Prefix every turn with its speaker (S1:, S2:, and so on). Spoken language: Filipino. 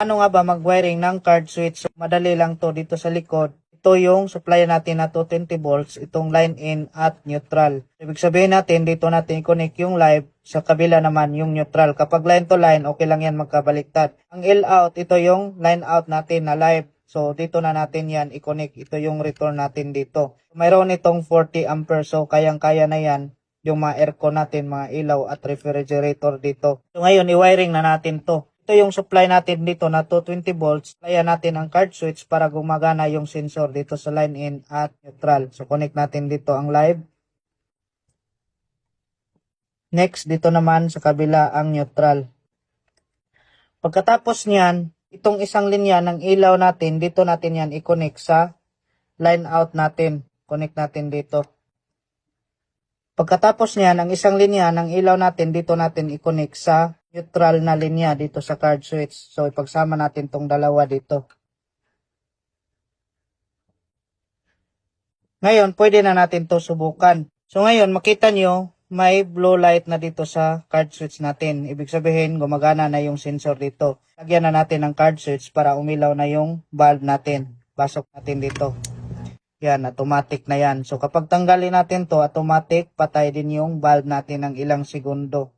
S1: Ano nga ba mag-wiring ng card switch? So, madali lang to dito sa likod. Ito yung supply natin na 220 volts, itong line in at neutral. Ibig sabihin natin, dito natin i-connect yung live, sa kabila naman yung neutral. Kapag line to line, okay lang yan magkabaliktad. Ang L out, ito yung line out natin na live. So, dito na natin yan i-connect. Ito yung return natin dito. Mayroon itong 40 ampere, so kayang-kaya na yan yung mga aircon natin, mga ilaw at refrigerator dito. So, ngayon, i-wiring na natin to. Ito yung supply natin dito na 220 volts. Supplyan natin ang card switch para gumagana yung sensor dito sa line in at neutral. So, connect natin dito ang live. Next, dito naman sa kabila ang neutral. Pagkatapos niyan, itong isang linya ng ilaw natin, dito natin yan i-connect sa line out natin. Connect natin dito. Pagkatapos niyan, ang isang linya ng ilaw natin, dito natin i-connect sa neutral na linya dito sa card switch. So, ipagsama natin tong dalawa dito. Ngayon, pwede na natin to subukan. So, ngayon, makita nyo, may blue light na dito sa card switch natin. Ibig sabihin, gumagana na yung sensor dito. Lagyan na natin ng card switch para umilaw na yung bulb natin. Pasok natin dito. Yan, automatic na yan. So, kapag tanggalin natin to, automatic, patay din yung bulb natin ng ilang segundo.